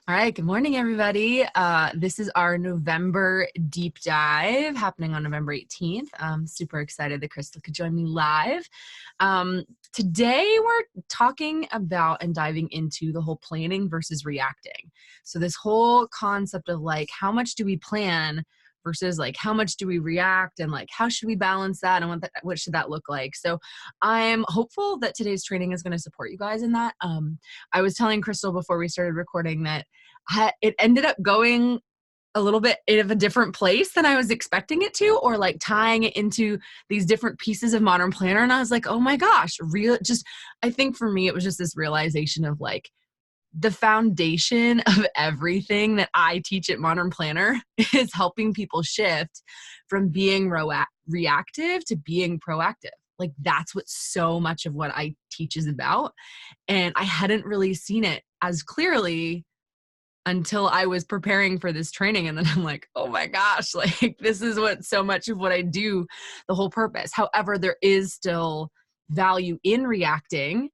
All right, good morning, everybody. This is our November deep dive happening on November 18th. I'm super excited that Crystal could join me live. Today, we're talking about and diving into the whole planning versus reacting. So this whole concept of like, how much do we plan versus like, how much do we react, and like, how should we balance that, and what should that look like? So I'm hopeful that today's training is going to support you guys in that. I was telling Crystal before we started recording that it ended up going a little bit of a different place than I was expecting it to, or like tying it into these different pieces of Modern Planner. And I was like, oh my gosh, I think for me, it was just this realization of like the foundation of everything that I teach at Modern Planner is helping people shift from being reactive to being proactive. Like that's what so much of what I teach is about. And I hadn't really seen it as clearly until I was preparing for this training. And then I'm like, oh my gosh, like this is what so much of what I do, the whole purpose. However, there is still value in reacting.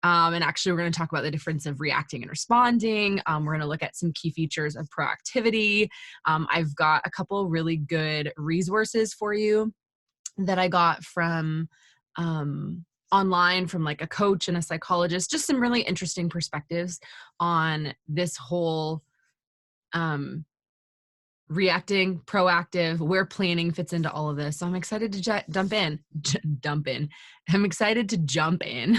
And actually, we're going to talk about the difference of reacting and responding. We're going to look at some key features of proactivity. I've got a couple really good resources for you that I got from online from like a coach and a psychologist, just some really interesting perspectives on this whole reacting, proactive, where planning fits into all of this. So I'm excited to jump in. I'm excited to jump in.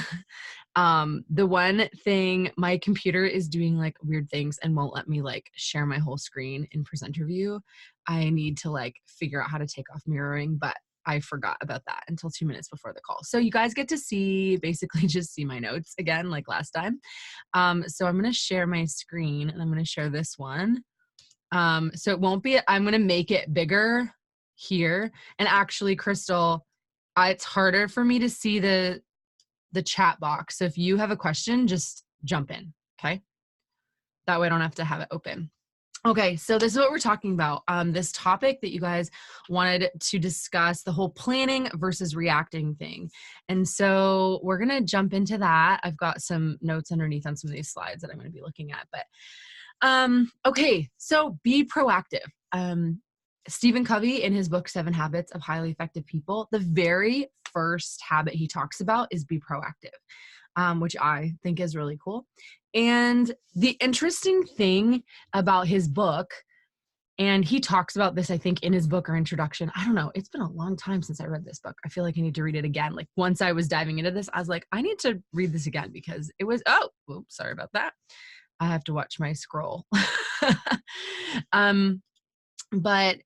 The one thing, my computer is doing like weird things and won't let me like share my whole screen in presenter view. I need to like figure out how to take off mirroring, but I forgot about that until 2 minutes before the call. So you guys get to basically just see my notes again, like last time. So I'm going to share my screen and I'm going to share this one. So it won't be, I'm going to make it bigger here. And actually, Crystal, it's harder for me to see the chat box. So if you have a question, just jump in. Okay. That way I don't have to have it open. Okay, so this is what we're talking about. This topic that you guys wanted to discuss, the whole planning versus reacting thing. And so we're going to jump into that. I've got some notes underneath on some of these slides that I'm going to be looking at. But okay, so be proactive. Stephen Covey, in his book, 7 Habits of Highly Effective People, the very first habit he talks about is be proactive, which I think is really cool. And the interesting thing about his book, and he talks about this, I think, in his book or introduction. I don't know. It's been a long time since I read this book. I feel like I need to read it again. Like once I was diving into this, I was like, I need to read this again because it was, oops, sorry about that. I have to watch my scroll. But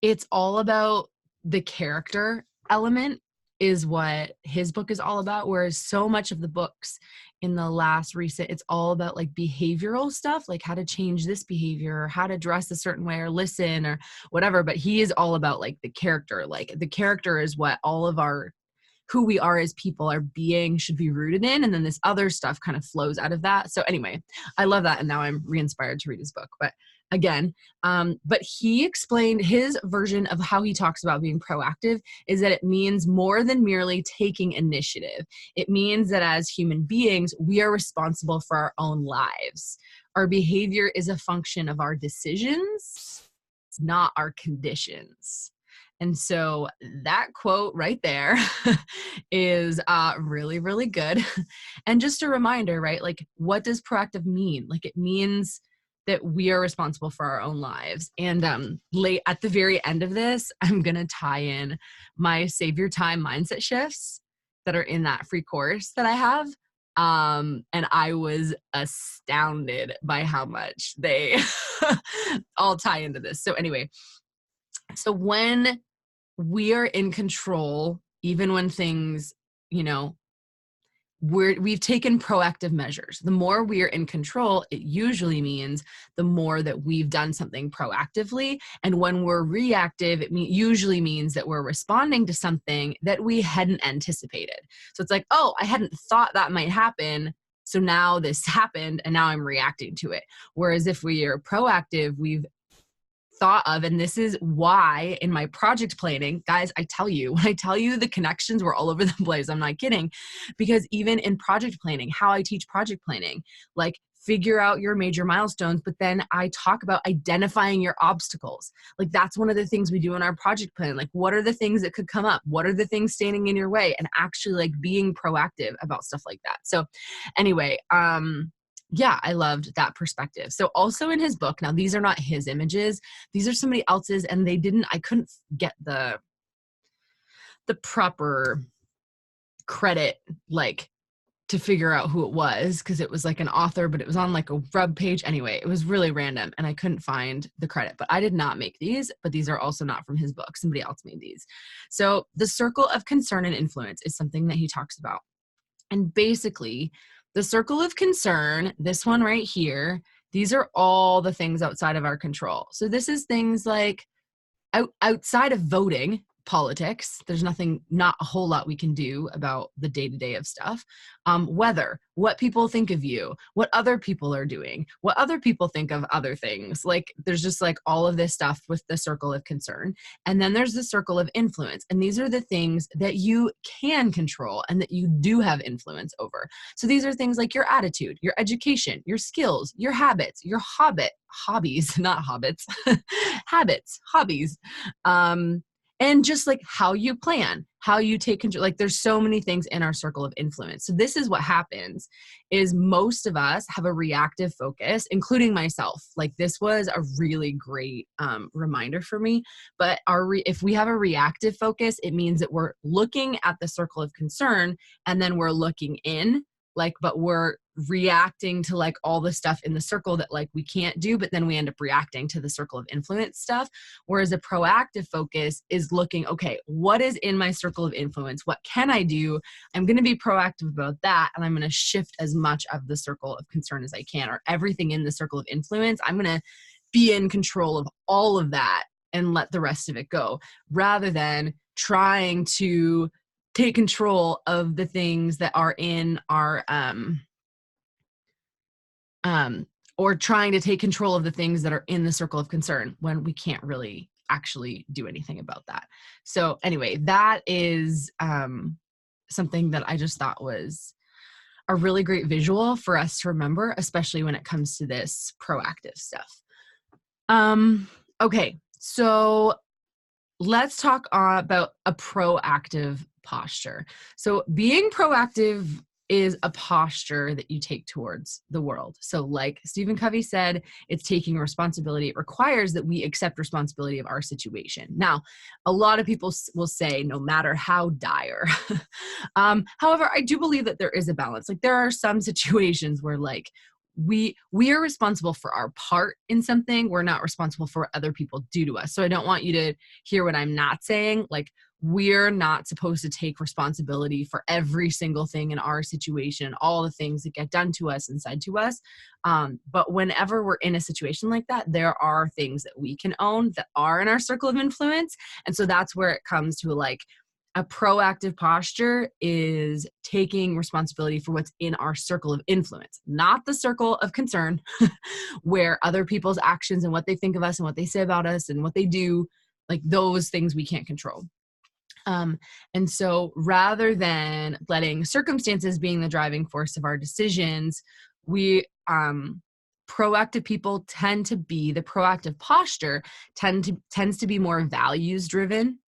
it's all about the character element is what his book is all about. Whereas so much of the books in the last recent, it's all about like behavioral stuff, like how to change this behavior or how to dress a certain way or listen or whatever. But he is all about like the character. Like the character is what all of who we are as people, our being should be rooted in. And then this other stuff kind of flows out of that. So anyway, I love that. And now I'm re-inspired to read his book. But again, but he explained his version of how he talks about being proactive is that it means more than merely taking initiative. It means that as human beings, we are responsible for our own lives. Our behavior is a function of our decisions, not our conditions. And so that quote right there is really, really good. And just a reminder, right? Like, what does proactive mean? Like, it means that we are responsible for our own lives. And at the very end of this, I'm going to tie in my Save Your Time mindset shifts that are in that free course that I have. And I was astounded by how much they all tie into this. So anyway, so when we are in control, even when things, we've taken proactive measures. The more we are in control, it usually means the more that we've done something proactively. And when we're reactive, it usually means that we're responding to something that we hadn't anticipated. So it's like, oh, I hadn't thought that might happen. So now this happened and now I'm reacting to it. Whereas if we are proactive, we've thought of, and this is why in my project planning, guys, when I tell you the connections were all over the place, I'm not kidding, because even in project planning, how I teach project planning, like figure out your major milestones, but then I talk about identifying your obstacles. Like that's one of the things we do in our project plan. Like what are the things that could come up? What are the things standing in your way? And actually like being proactive about stuff like that. So anyway, yeah, I loved that perspective. So also in his book, now these are not his images, these are somebody else's, and I couldn't get the proper credit, like to figure out who it was, because it was like an author, but it was on like a web page. Anyway, it was really random and I couldn't find the credit, but I did not make these, but these are also not from his book. Somebody else made these. So the circle of concern and influence is something that he talks about. And basically the circle of concern, this one right here, these are all the things outside of our control. So this is things like outside of voting, politics, there's not a whole lot we can do about the day-to-day of stuff. Weather, what people think of you, what other people are doing, what other people think of other things. Like there's just like all of this stuff with the circle of concern. And then there's the circle of influence. And these are the things that you can control and that you do have influence over. So these are things like your attitude, your education, your skills, your habits, your hobbies, not hobbits, habits, hobbies. And just like how you plan, how you take control, like there's so many things in our circle of influence. So this is what happens is most of us have a reactive focus, including myself. Like this was a really great reminder for me, but if we have a reactive focus, it means that we're looking at the circle of concern and then we're looking in, like, but we're reacting to like all the stuff in the circle that like we can't do, but then we end up reacting to the circle of influence stuff. Whereas a proactive focus is looking, okay, what is in my circle of influence? What can I do? I'm going to be proactive about that. And I'm going to shift as much of the circle of concern as I can, or everything in the circle of influence. I'm going to be in control of all of that and let the rest of it go, rather than trying to take control of the things that are in our, or trying to take control of the things that are in the circle of concern when we can't really actually do anything about that. So anyway, that is something that I just thought was a really great visual for us to remember, especially when it comes to this proactive stuff. Okay, so let's talk about a proactive posture. So being proactive is a posture that you take towards the world. So like Stephen Covey said, it's taking responsibility. It requires that we accept responsibility of our situation. Now, a lot of people will say, no matter how dire. However, I do believe that there is a balance. Like there are some situations where like we are responsible for our part in something. We're not responsible for what other people do to us. So I don't want you to hear what I'm not saying. Like we're not supposed to take responsibility for every single thing in our situation, all the things that get done to us and said to us. But whenever we're in a situation like that, there are things that we can own that are in our circle of influence. And so that's where it comes to like a proactive posture is taking responsibility for what's in our circle of influence, not the circle of concern where other people's actions and what they think of us and what they say about us and what they do, like those things we can't control. And so rather than letting circumstances being the driving force of our decisions, proactive people the proactive posture tends to be more values driven.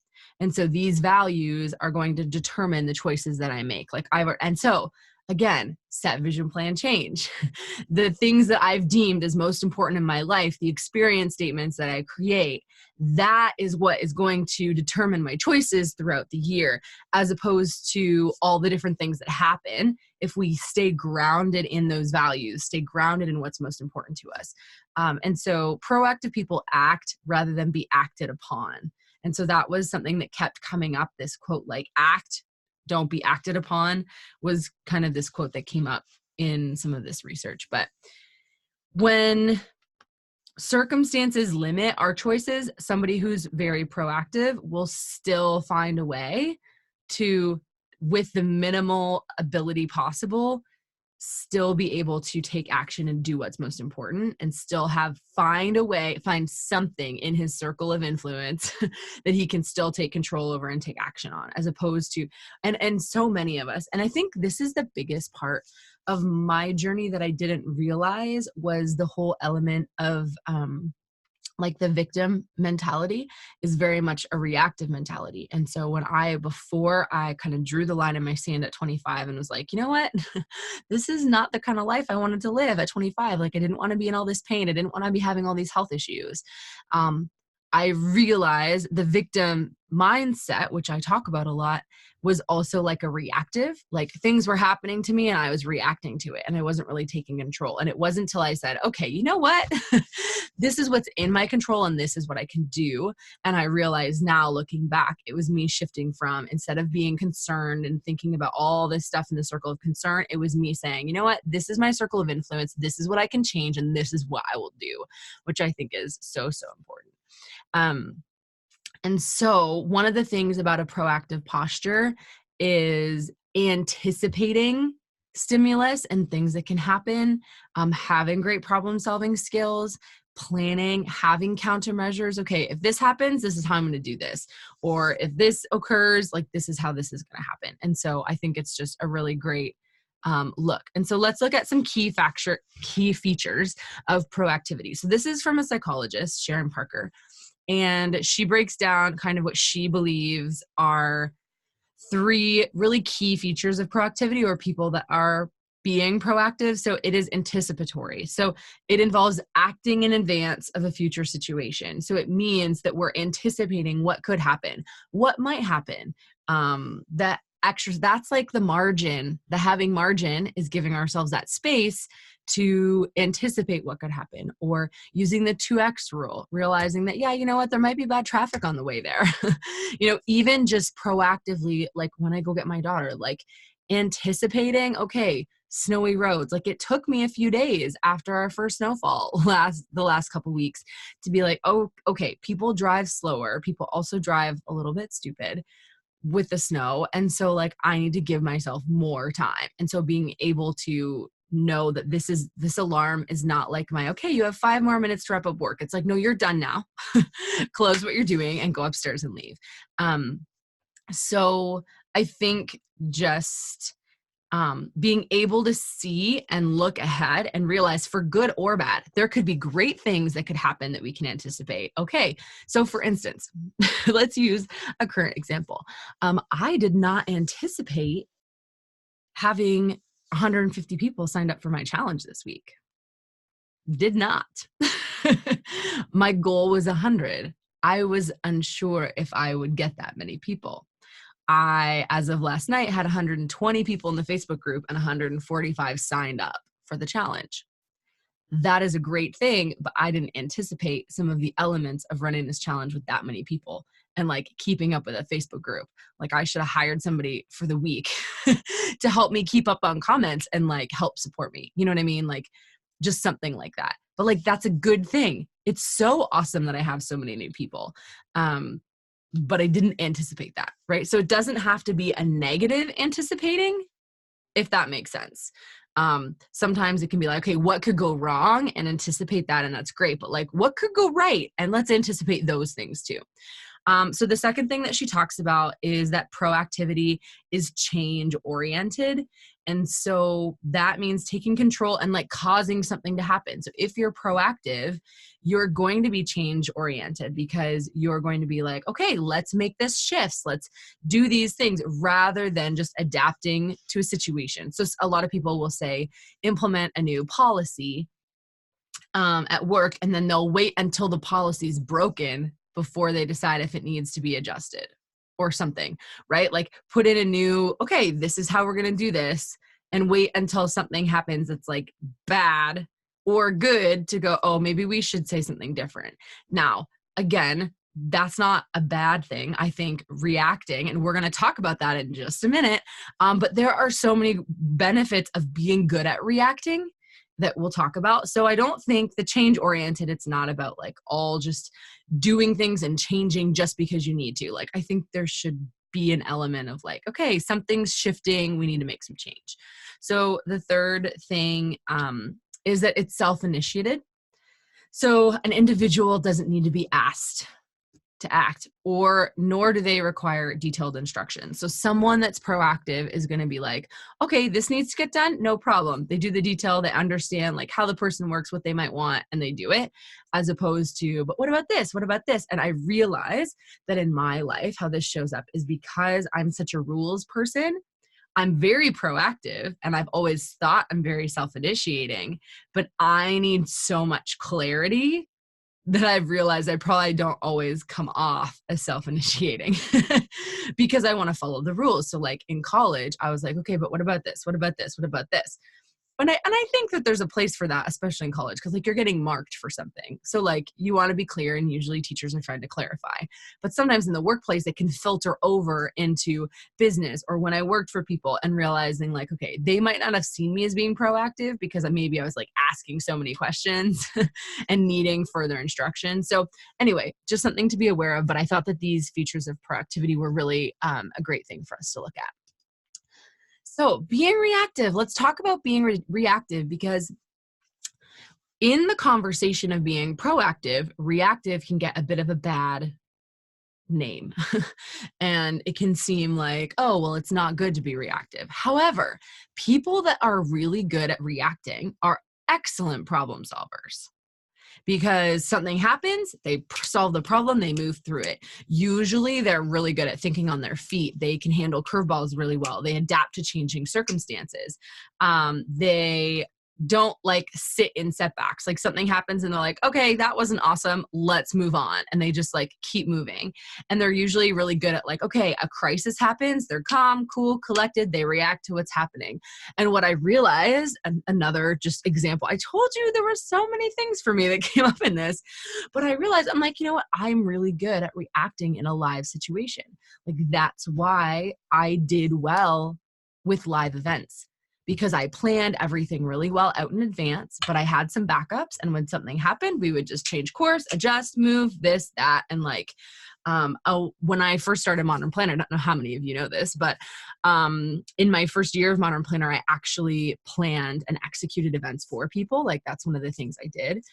And so these values are going to determine the choices that I make. And so again, set, vision, plan, change. The things that I've deemed as most important in my life, the experience statements that I create, that is what is going to determine my choices throughout the year, as opposed to all the different things that happen if we stay grounded in those values, stay grounded in what's most important to us. And so proactive people act rather than be acted upon. And so that was something that kept coming up, this quote, like act, don't be acted upon, was kind of this quote that came up in some of this research. But when circumstances limit our choices, somebody who's very proactive will still find a way to, with the minimal ability possible, still be able to take action and do what's most important, and still find something in his circle of influence that he can still take control over and take action on, as opposed to, and so many of us, and I think this is the biggest part of my journey that I didn't realize was the whole element of, like the victim mentality is very much a reactive mentality. And so before I kind of drew the line in my sand at 25 and was like, you know what, this is not the kind of life I wanted to live at 25. Like I didn't want to be in all this pain. I didn't want to be having all these health issues. I realized the victim mindset, which I talk about a lot, was also like a reactive, like things were happening to me and I was reacting to it and I wasn't really taking control. And it wasn't until I said, okay, you know what? This is what's in my control and this is what I can do. And I realize now looking back, it was me shifting from, instead of being concerned and thinking about all this stuff in the circle of concern, it was me saying, you know what? This is my circle of influence. This is what I can change and this is what I will do, which I think is so, so important. And so one of the things about a proactive posture is anticipating stimulus and things that can happen, having great problem solving skills, planning, having countermeasures. Okay, if this happens, this is how I'm going to do this. Or if this occurs, like this is how this is going to happen. And so I think it's just a really great look. And so let's look at some key features of proactivity. So this is from a psychologist, Sharon Parker. And she breaks down kind of what she believes are 3 really key features of proactivity, or people that are being proactive. So it is anticipatory. So it involves acting in advance of a future situation. So it means that we're anticipating what could happen, what might happen. That's like the margin. The having margin is giving ourselves that space to anticipate what could happen, or using the 2X rule, realizing that, yeah, you know what, there might be bad traffic on the way there. Even just proactively, like when I go get my daughter, like anticipating, okay, snowy roads. Like it took me a few days after our first snowfall the last couple weeks to be like, oh, okay, people drive slower. People also drive a little bit stupid with the snow. And so like, I need to give myself more time. And so being able to know that this alarm is not like okay, you have 5 more minutes to wrap up work. It's like, no, you're done now. Close what you're doing and go upstairs and leave. So I think just being able to see and look ahead and realize, for good or bad, there could be great things that could happen that we can anticipate. Okay, so for instance, let's use a current example. I did not anticipate having 150 people signed up for my challenge this week. Did not. My goal was 100. I was unsure if I would get that many people. As of last night, had 120 people in the Facebook group and 145 signed up for the challenge. That is a great thing, but I didn't anticipate some of the elements of running this challenge with that many people and like keeping up with a Facebook group. Like I should have hired somebody for the week to help me keep up on comments and like help support me. You know what I mean? Like just something like that. But like, that's a good thing. It's so awesome that I have so many new people. But I didn't anticipate that, right? So it doesn't have to be a negative anticipating, if that makes sense. Sometimes it can be like, okay, what could go wrong, and anticipate that, and that's great. But like, what could go right? And let's anticipate those things too. So the second thing that she talks about is that proactivity is change oriented. And so that means taking control and like causing something to happen. So if you're proactive, you're going to be change oriented, because you're going to be like, okay, let's make this shifts. Let's do these things, rather than just adapting to a situation. So a lot of people will say, implement a new policy at work, and then they'll wait until the policy is broken before they decide if it needs to be adjusted or something, right? Like put in a new, okay, this is how we're going to do this, and wait until something happens that's like bad or good to go, oh, maybe we should say something different. Now, again, that's not a bad thing. I think reacting, and we're going to talk about that in just a minute, but there are so many benefits of being good at reacting that we'll talk about. So I don't think the change oriented, it's not about like all just doing things and changing just because you need to. Like, I think there should be an element of like, okay, something's shifting, we need to make some change. So the third thing is that it's self-initiated. So an individual doesn't need to be asked to act, or nor do they require detailed instructions. So someone that's proactive is going to be like, okay, this needs to get done, no problem. They do the detail, they understand like how the person works, what they might want, and they do it, as opposed to, but what about this? What about this? And I realize that in my life, how this shows up is because I'm such a rules person. I'm very proactive, and I've always thought I'm very self-initiating, but I need so much clarity that I've realized I probably don't always come off as self-initiating because I want to follow the rules. So like in college, I was like, okay, but what about this? What about this? What about this? And I think that there's a place for that, especially in college, because like you're getting marked for something. So like you want to be clear, and usually teachers are trying to clarify. But sometimes in the workplace, it can filter over into business, or when I worked for people and realizing like, okay, they might not have seen me as being proactive because maybe I was like asking so many questions and needing further instruction. So anyway, just something to be aware of. But I thought that these features of proactivity were really a great thing for us to look at. So being reactive, let's talk about being reactive, because in the conversation of being proactive, reactive can get a bit of a bad name. And it can seem like, oh, well, it's not good to be reactive. However, people that are really good at reacting are excellent problem solvers. Because something happens, they solve the problem, they move through it. Usually they're really good at thinking on their feet. They can handle curveballs really well. They adapt to changing circumstances. They don't like sit in setbacks. Like something happens and they're like, okay, that wasn't awesome, let's move on. And they just like keep moving. And they're usually really good at like, okay, a crisis happens, they're calm, cool, collected, they react to what's happening. And what I realized, another just example, I told you there were so many things for me that came up in this, but I realized I'm like, you know what? I'm really good at reacting in a live situation. Like that's why I did well with live events, because I planned everything really well out in advance, but I had some backups. And when something happened, we would just change course, adjust, move, this, that. And like, when I first started Modern Planner, I don't know how many of you know this, but in my first year of Modern Planner, I actually planned and executed events for people. Like that's one of the things I did.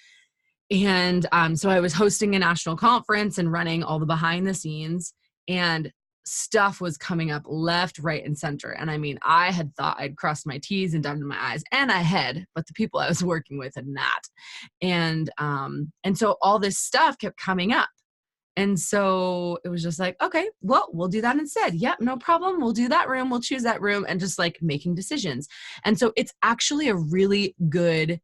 And so I was hosting a national conference and running all the behind the scenes, and stuff was coming up left, right, and center. And I mean, I had thought I'd crossed my T's and dotted my I's, and I had, but the people I was working with had not. And so all this stuff kept coming up. And so it was just like, okay, well, we'll do that instead. Yep, no problem. We'll do that room. We'll choose that room, and just like making decisions. And so it's actually a really good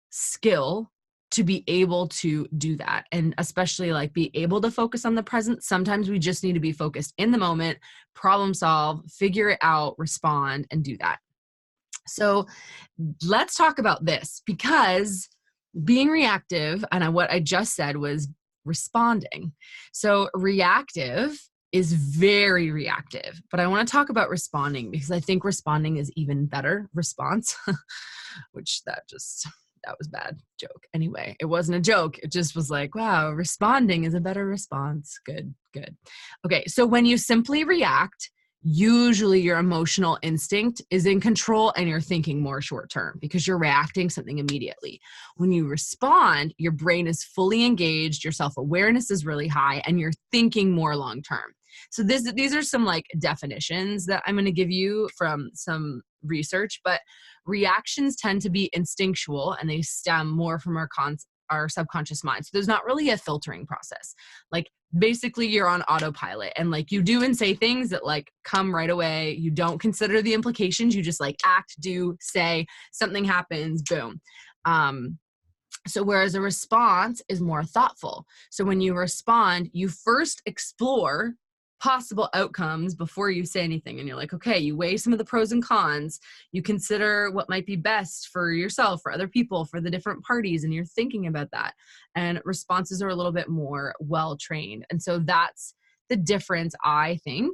skill to be able to do that, and especially like be able to focus on the present. Sometimes we just need to be focused in the moment, problem solve, figure it out, respond, and do that. So let's talk about this, because being reactive, and what I just said was responding. So reactive is very reactive, but I want to talk about responding, because I think responding is even better. Response, which that was bad joke. Anyway, it wasn't a joke. It just was like, wow, responding is a better response. Good. Okay. So when you simply react, usually your emotional instinct is in control and you're thinking more short term because you're reacting something immediately. When you respond, your brain is fully engaged, your self-awareness is really high, and you're thinking more long term. So these are some like definitions that I'm going to give you from some research, but reactions tend to be instinctual and they stem more from our subconscious mind. So there's not really a filtering process. Like basically you're on autopilot, and like you do and say things that like come right away. You don't consider the implications. You just like act, do, say, something happens, boom. So whereas a response is more thoughtful. So when you respond, you first explore possible outcomes before you say anything. And you're like, okay, you weigh some of the pros and cons. You consider what might be best for yourself, for other people, for the different parties. And you're thinking about that. And responses are a little bit more well-trained. And so that's the difference, I think,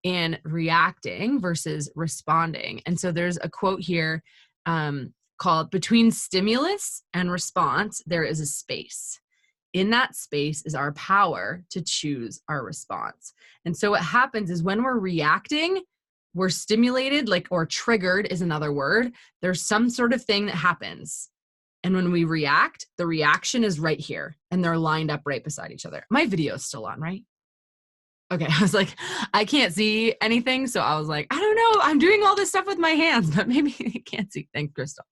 in reacting versus responding. And so there's a quote here called, "Between stimulus and response, there is a space. In that space is our power to choose our response." And so what happens is when we're reacting, we're stimulated, like, or triggered is another word. There's some sort of thing that happens. And when we react, the reaction is right here and they're lined up right beside each other. My video is still on, right? Okay, I was like, I can't see anything. So I was like, I don't know. I'm doing all this stuff with my hands, but maybe you can't see. Thanks, Crystal.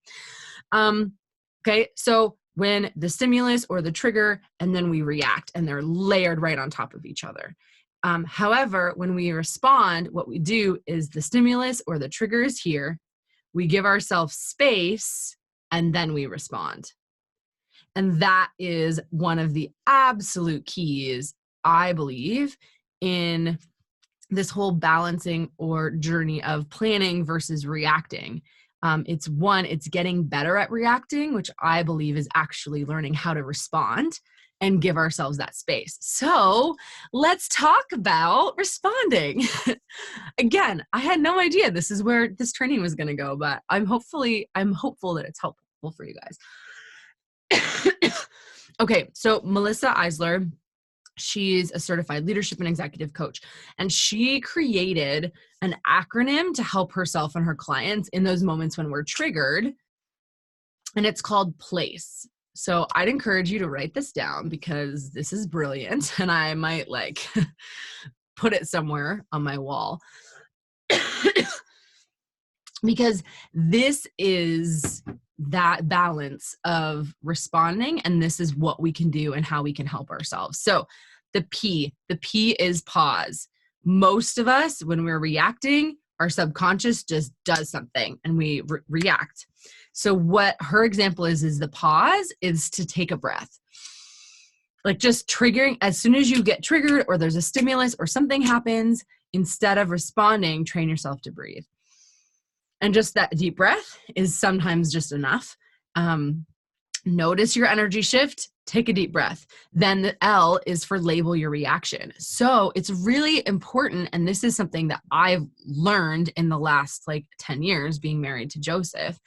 Okay, so when the stimulus or the trigger, and then we react, and they're layered right on top of each other. However, when we respond, what we do is the stimulus or the trigger is here. We give ourselves space, and then we respond. And that is one of the absolute keys, I believe, in this whole balancing or journey of planning versus reacting. It's getting better at reacting, which I believe is actually learning how to respond and give ourselves that space. So let's talk about responding. Again, I had no idea this is where this training was going to go, but I'm hopeful that it's helpful for you guys. Okay, so Melissa Eisler, she's a certified leadership and executive coach, and she created an acronym to help herself and her clients in those moments when we're triggered, and it's called PLACE. So I'd encourage you to write this down because this is brilliant, and I might like put it somewhere on my wall. Because this is that balance of responding, and this is what we can do and how we can help ourselves. So the P is pause. Most of us, when we're reacting, our subconscious just does something and we react. So what her example is the pause is to take a breath. Like just triggering, as soon as you get triggered or there's a stimulus or something happens, instead of responding, train yourself to breathe. And just that deep breath is sometimes just enough. Notice your energy shift, take a deep breath. Then the L is for label your reaction. So it's really important, and this is something that I've learned in the last 10 years being married to Joseph,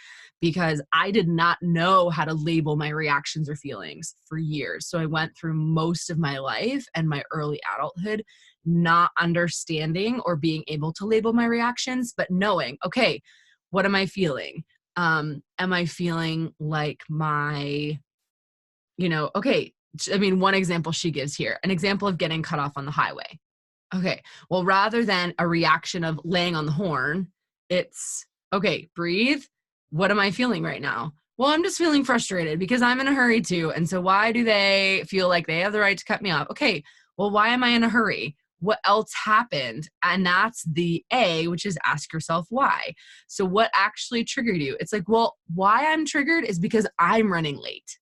because I did not know how to label my reactions or feelings for years. So I went through most of my life and my early adulthood not understanding or being able to label my reactions, but knowing, okay, what am I feeling? Am I feeling like my, okay, I mean, one example she gives here, an example of getting cut off on the highway. Okay, well, rather than a reaction of laying on the horn, it's, okay, breathe. What am I feeling right now? Well, I'm just feeling frustrated because I'm in a hurry too. And so why do they feel like they have the right to cut me off? Okay, well, why am I in a hurry? What else happened? And that's the A, which is ask yourself why. So what actually triggered you? It's like, well, why I'm triggered is because I'm running late.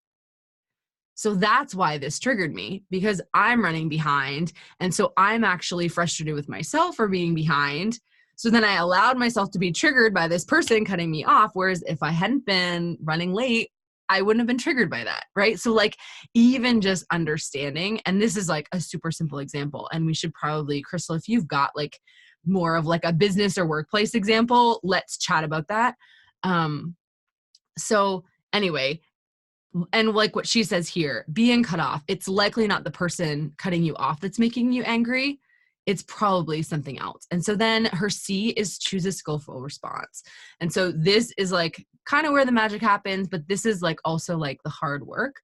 So that's why this triggered me, because I'm running behind. And so I'm actually frustrated with myself for being behind. So then I allowed myself to be triggered by this person cutting me off. Whereas if I hadn't been running late, I wouldn't have been triggered by that, right? So even just understanding, and this is a super simple example, and we should probably, Crystal, if you've got more of a business or workplace example, let's chat about that. So anyway, and what she says here, being cut off, it's likely not the person cutting you off that's making you angry. It's probably something else. And so then her C is choose a skillful response. And so this is kind of where the magic happens, but this is also the hard work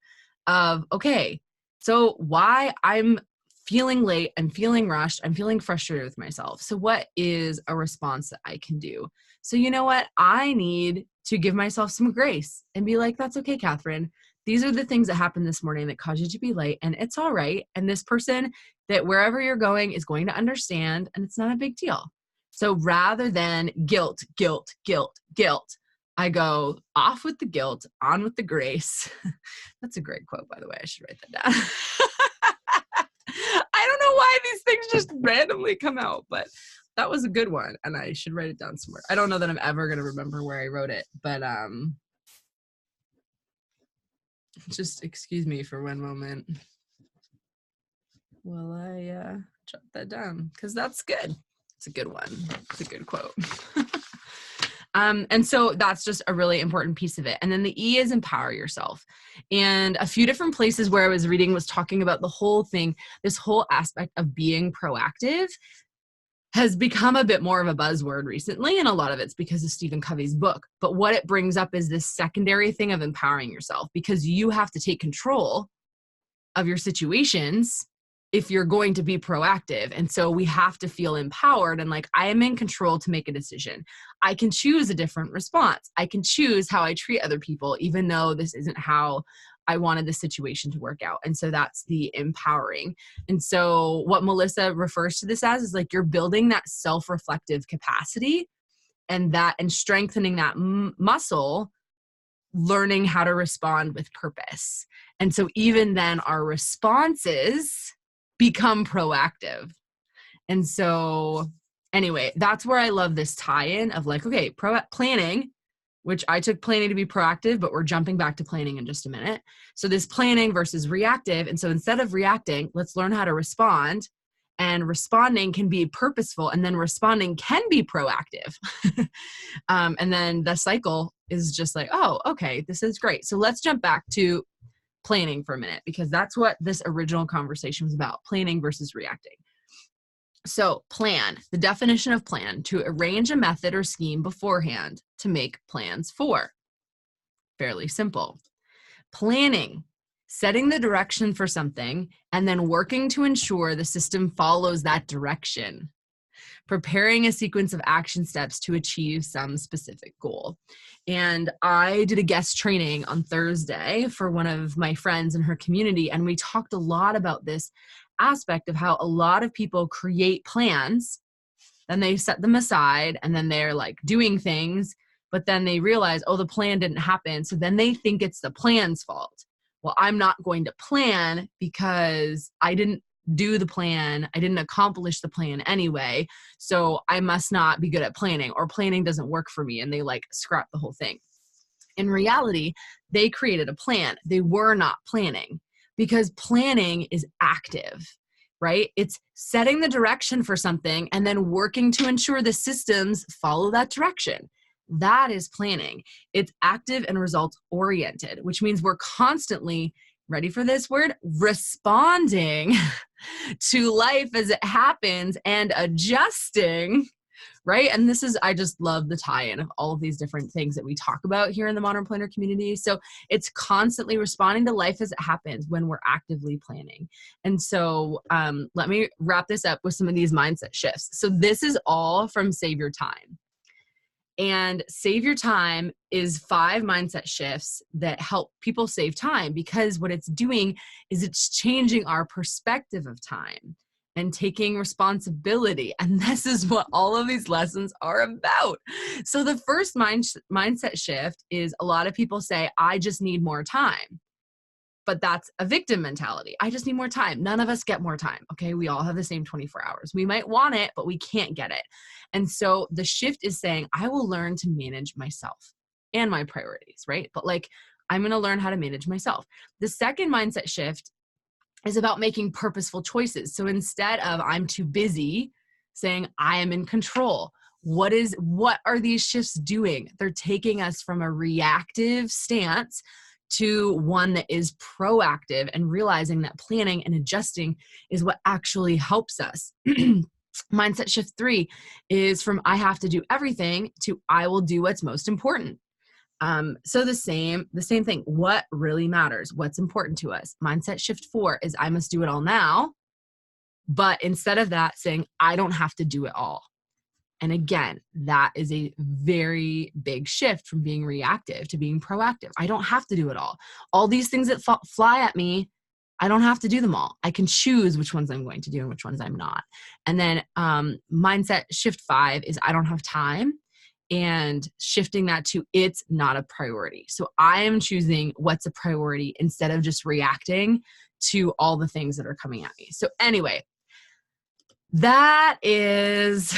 of, okay, so why I'm feeling late, I'm feeling rushed, I'm feeling frustrated with myself. So what is a response that I can do? So you know what? I need to give myself some grace and be like, that's okay, Catherine. These are the things that happened this morning that caused you to be late, and it's all right. And this person that wherever you're going is going to understand, and it's not a big deal. So rather than guilt, I go off with the guilt, on with the grace. That's a great quote, by the way. I should write that down. I don't know why these things just randomly come out, but that was a good one, and I should write it down somewhere. I don't know that I'm ever going to remember where I wrote it, but just excuse me for one moment while I jot that down, because that's good. It's a good one. It's a good quote. And so that's just a really important piece of it. And then the E is empower yourself. And a few different places where I was reading was talking about the whole thing, this whole aspect of being proactive has become a bit more of a buzzword recently, and a lot of it's because of Stephen Covey's book. But what it brings up is this secondary thing of empowering yourself, because you have to take control of your situations if you're going to be proactive. And so we have to feel empowered and like, I am in control to make a decision. I can choose a different response. I can choose how I treat other people, even though this isn't how I wanted the situation to work out. And so that's the empowering. And so what Melissa refers to this as is like, you're building that self-reflective capacity and strengthening that muscle, learning how to respond with purpose. And so even then our responses become proactive. And so anyway, that's where I love this tie-in of like, okay, planning, which I took planning to be proactive, but we're jumping back to planning in just a minute. So this planning versus reactive. And so instead of reacting, let's learn how to respond. And responding can be purposeful, and then responding can be proactive. And then the cycle is just like, oh, okay, this is great. So let's jump back to planning for a minute, because that's what this original conversation was about, planning versus reacting. So plan, the definition of plan, to arrange a method or scheme beforehand to make plans for. Fairly simple. Planning, setting the direction for something and then working to ensure the system follows that direction. Preparing a sequence of action steps to achieve some specific goal. And I did a guest training on Thursday for one of my friends in her community, and we talked a lot about this aspect of how a lot of people create plans, then they set them aside, and then they're like doing things, but then they realize, oh, the plan didn't happen. So then they think it's the plan's fault. Well, I'm not going to plan because I didn't do the plan. I didn't accomplish the plan anyway. So I must not be good at planning, or planning doesn't work for me. And they like scrap the whole thing. In reality, they created a plan. They were not planning, because planning is active, right? It's setting the direction for something and then working to ensure the systems follow that direction. That is planning. It's active and results oriented, which means we're constantly, ready for this word, responding to life as it happens and adjusting, right? And this is, I just love the tie-in of all of these different things that we talk about here in the Modern Planner community. So it's constantly responding to life as it happens when we're actively planning. And so let me wrap this up with some of these mindset shifts. So this is all from Save Your Time. And Save Your Time is 5 mindset shifts that help people save time, because what it's doing is it's changing our perspective of time and taking responsibility. And this is what all of these lessons are about. So the first mindset shift is, a lot of people say, I just need more time. But that's a victim mentality. I just need more time. None of us get more time. Okay. We all have the same 24 hours. We might want it, but we can't get it. And so the shift is saying, I will learn to manage myself and my priorities, right? But like, I'm going to learn how to manage myself. The second mindset shift is about making purposeful choices. So instead of I'm too busy, saying I am in control. What are these shifts doing? They're taking us from a reactive stance to one that is proactive, and realizing that planning and adjusting is what actually helps us. Mindset shift 3 is from I have to do everything to I will do what's most important. So the same thing. What really matters? What's important to us? Mindset shift 4 is I must do it all now. But instead of that, saying I don't have to do it all. And again, that is a very big shift from being reactive to being proactive. I don't have to do it all. All these things that fly at me, I don't have to do them all. I can choose which ones I'm going to do and which ones I'm not. And then mindset shift 5 is I don't have time, and shifting that to it's not a priority. So I am choosing what's a priority instead of just reacting to all the things that are coming at me. So anyway, that is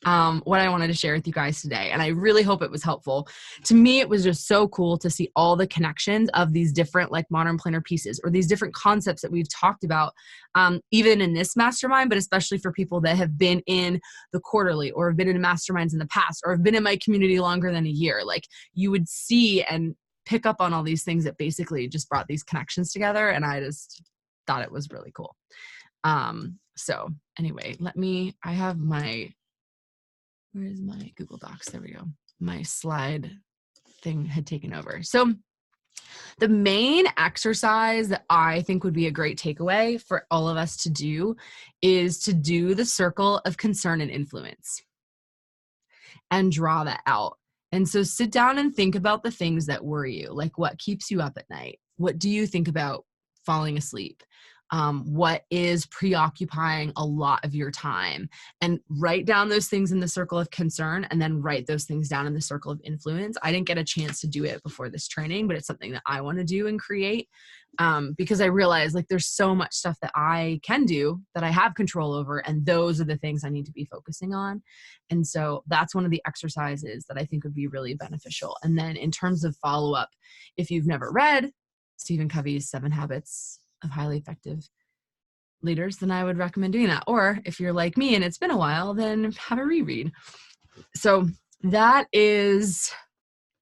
what I wanted to share with you guys today. And I really hope it was helpful. To me, it was just so cool to see all the connections of these different like modern planner pieces, or these different concepts that we've talked about, even in this mastermind, but especially for people that have been in the quarterly or have been in masterminds in the past, or have been in my community longer than a year. Like, you would see and pick up on all these things that basically just brought these connections together. And I just thought it was really cool. So anyway, where's my Google Docs? There we go. My slide thing had taken over. So The main exercise that I think would be a great takeaway for all of us to do is to do the circle of concern and influence and draw that out. And so sit down and think about the things that worry you, like what keeps you up at night? What do you think about falling asleep? What is preoccupying a lot of your time? And write down those things in the circle of concern and then write those things down in the circle of influence. I didn't get a chance to do it before this training, but it's something that I want to do and create, because I realize like there's so much stuff that I can do that I have control over. And those are the things I need to be focusing on. And so that's one of the exercises that I think would be really beneficial. And then in terms of follow-up, if you've never read Stephen Covey's 7 Habits of Highly Effective Leaders, then I would recommend doing that. Or if you're like me and it's been a while, then have a reread. So that is,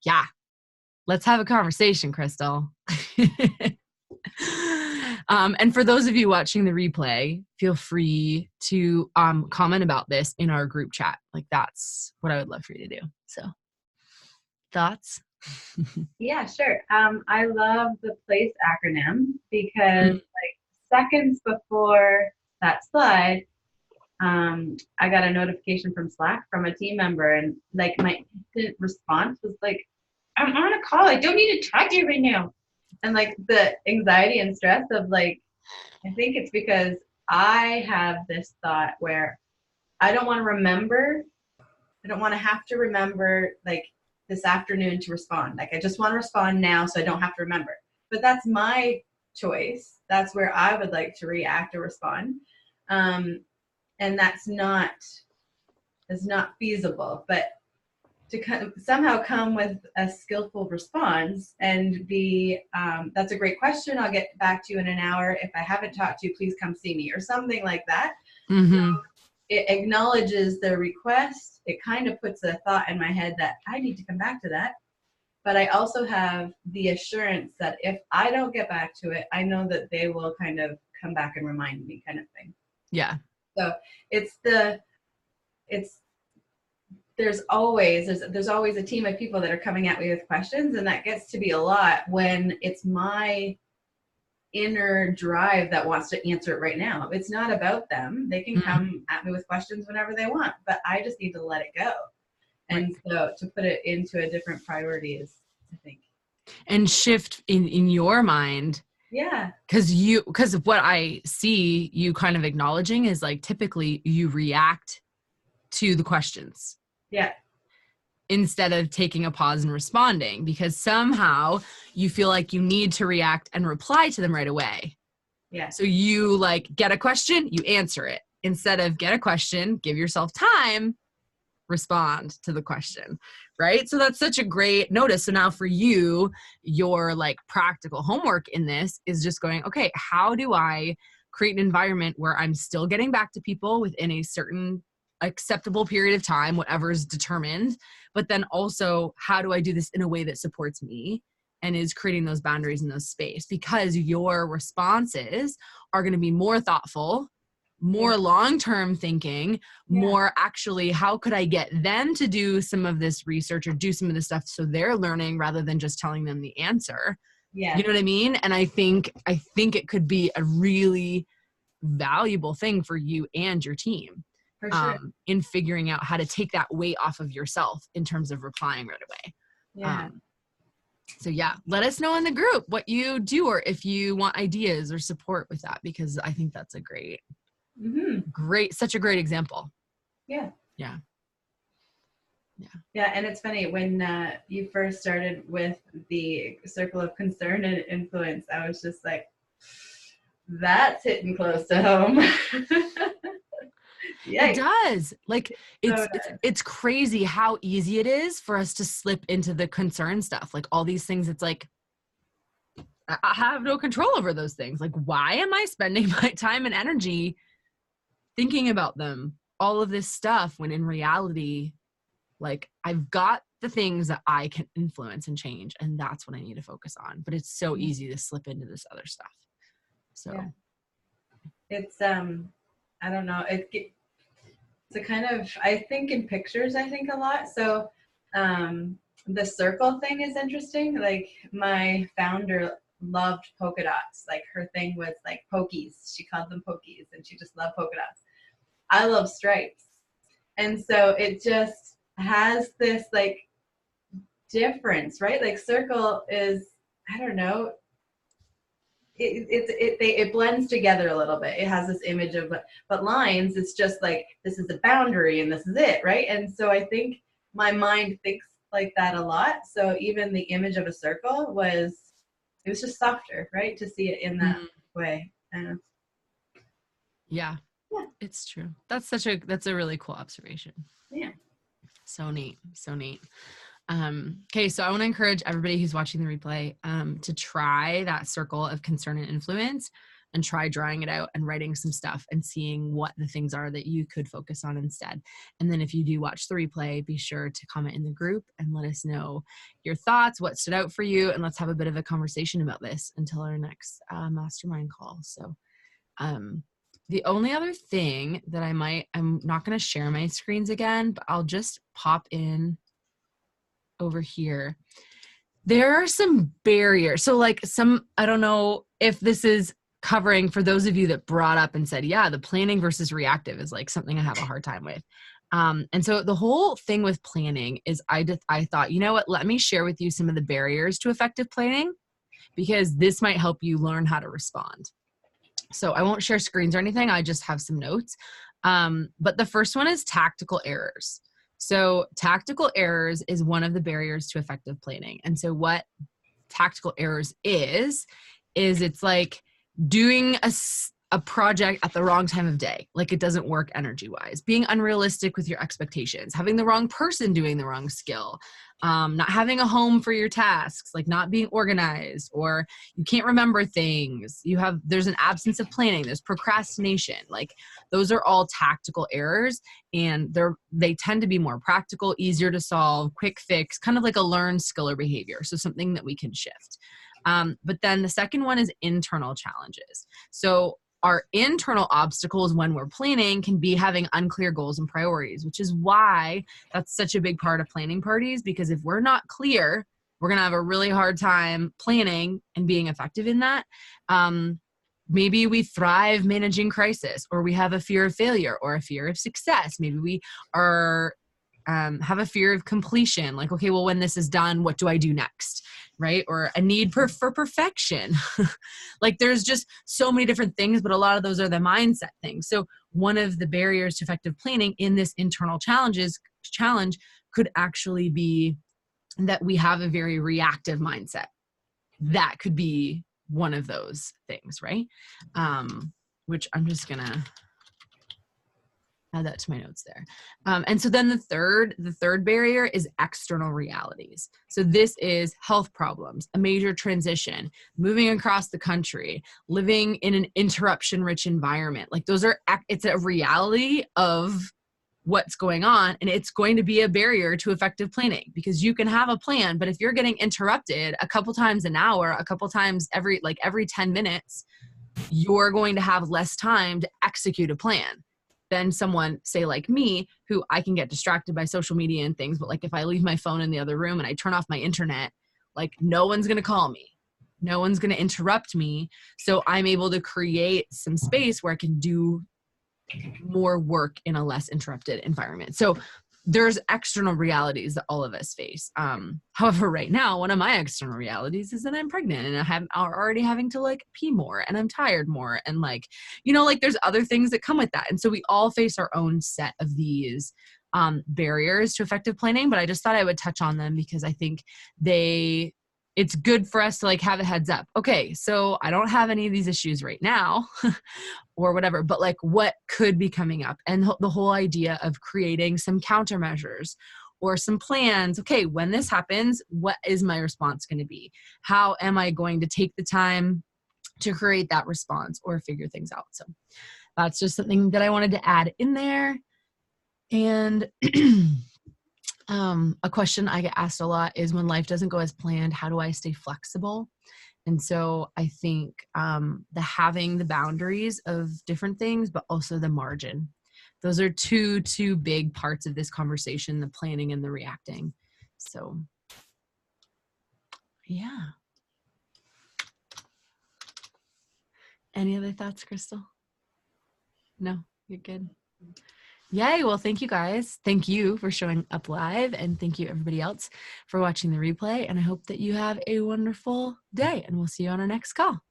yeah, let's have a conversation, Crystal. And for those of you watching the replay, feel free to comment about this in our group chat. Like that's what I would love for you to do. So thoughts? Yeah, sure. I love the PLACE acronym because like seconds before that slide, I got a notification from Slack from a team member, and like my instant response was like, I'm on a call. I don't need to talk to you right now. And like the anxiety and stress of like, I think it's because I have this thought where I don't want to remember. I don't want to have to remember like this afternoon to respond. Like I just want to respond now so I don't have to remember. But that's my choice. That's where I would like to react or respond. And that's not feasible. But to somehow come with a skillful response and be, that's a great question. I'll get back to you in an hour. If I haven't talked to you, please come see me, or something like that. Mm-hmm. So it acknowledges the request. It kind of puts a thought in my head that I need to come back to that. But I also have the assurance that if I don't get back to it, I know that they will kind of come back and remind me, kind of thing. Yeah. So there's always a team of people that are coming at me with questions, and that gets to be a lot when it's my inner drive that wants to answer it right now. It's not about them. They can come at me with questions whenever they want, but I just need to let it go. And so to put it into a different priority is, I think. And shift in your mind. Yeah. Because what I see you kind of acknowledging is like typically you react to the questions. Yeah. Instead of taking a pause and responding, because somehow you feel like you need to react and reply to them right away. Yeah. So you like get a question, you answer it. Instead of get a question, give yourself time, respond to the question, right? So that's such a great notice. So now for you, your like practical homework in this is just going, okay, how do I create an environment where I'm still getting back to people within a certain acceptable period of time, whatever is determined, but then also how do I do this in a way that supports me and is creating those boundaries in those space? Because your responses are going to be more thoughtful, more long-term thinking, more actually, how could I get them to do some of this research or do some of this stuff so they're learning rather than just telling them the answer. Yeah. You know what I mean? And I think it could be a really valuable thing for you and your team. For sure. In figuring out how to take that weight off of yourself in terms of replying right away. Yeah. So yeah, let us know in the group what you do or if you want ideas or support with that, because I think that's a great, such a great example. Yeah. Yeah. Yeah. Yeah. And it's funny when you first started with the circle of concern and influence, I was just like, that's hitting close to home. It does. Like it's crazy how easy it is for us to slip into the concern stuff. Like all these things, it's like, I have no control over those things. Like, why am I spending my time and energy thinking about them? All of this stuff, when in reality, like I've got the things that I can influence and change, and that's what I need to focus on. But it's so easy to slip into this other stuff. So it's I don't know. It's a kind of, I think in pictures, I think a lot. So The circle thing is interesting. Like my founder loved polka dots. Like her thing was like pokies. She called them pokies and she just loved polka dots. I love stripes. And so it just has this like difference, right? Like circle is, I don't know, it blends together a little bit. It has this image of, but lines, it's just like, this is a boundary and this is it, right? And so I think my mind thinks like that a lot. So even the image of a circle it was just softer, right? To see it in that way. Yeah, Yeah. it's true. That's a really cool observation. Yeah. So neat. So neat. Okay, so I want to encourage everybody who's watching the replay to try that circle of concern and influence and try drawing it out and writing some stuff and seeing what the things are that you could focus on instead. And then if you do watch the replay, be sure to comment in the group and let us know your thoughts, what stood out for you, and let's have a bit of a conversation about this until our next mastermind call. So the only other thing that I'm not going to share my screens again, but I'll just pop in over here. There are some barriers. So like I don't know if this is covering for those of you that brought up and said, yeah, the planning versus reactive is like something I have a hard time with. And so the whole thing with planning is I thought, you know what, let me share with you some of the barriers to effective planning because this might help you learn how to respond. So I won't share screens or anything. I just have some notes. But the first one is tactical errors. So tactical errors is one of the barriers to effective planning. And so what tactical errors is it's like doing a project at the wrong time of day. Like it doesn't work energy wise, being unrealistic with your expectations, having the wrong person doing the wrong skill, not having a home for your tasks, like not being organized, or you can't remember things. There's an absence of planning, there's procrastination. Like those are all tactical errors, and they tend to be more practical, easier to solve, quick fix, kind of like a learned skill or behavior. So something that we can shift. But then the second one is internal challenges. So our internal obstacles when we're planning can be having unclear goals and priorities, which is why that's such a big part of planning parties, because if we're not clear, we're going to have a really hard time planning and being effective in that. Maybe we thrive managing crisis, or we have a fear of failure or a fear of success. Maybe we have a fear of completion. Like, okay, well, when this is done, what do I do next? Right? Or a need for perfection. Like there's just so many different things, but a lot of those are the mindset things. So one of the barriers to effective planning in this internal challenge could actually be that we have a very reactive mindset. That could be one of those things, right? Which I'm just gonna add that to my notes there. And so then the third barrier is external realities. So this is health problems, a major transition, moving across the country, living in an interruption-rich environment. Like it's a reality of what's going on, and it's going to be a barrier to effective planning, because you can have a plan, but if you're getting interrupted a couple times an hour, a couple times every 10 minutes, you're going to have less time to execute a plan than someone, say like me, who I can get distracted by social media and things. But like if I leave my phone in the other room and I turn off my internet, like no one's going to call me. No one's going to interrupt me. So I'm able to create some space where I can do more work in a less interrupted environment. So there's external realities that all of us face. However, right now, one of my external realities is that I'm pregnant and I'm already having to like pee more and I'm tired more. And like, like there's other things that come with that. And so we all face our own set of these barriers to effective planning, but I just thought I would touch on them because I think it's good for us to like have a heads up. Okay, so I don't have any of these issues right now or whatever, but like what could be coming up, and the whole idea of creating some countermeasures or some plans. Okay, when this happens, what is my response going to be? How am I going to take the time to create that response or figure things out? So that's just something that I wanted to add in there. And a question I get asked a lot is, when life doesn't go as planned, how do I stay flexible? And so I think having the boundaries of different things, but also the margin. Those are two big parts of this conversation, the planning and the reacting. So Yeah. Any other thoughts, Crystal? No, you're good. Yay. Well, thank you guys. Thank you for showing up live, and thank you everybody else for watching the replay. And I hope that you have a wonderful day, and we'll see you on our next call.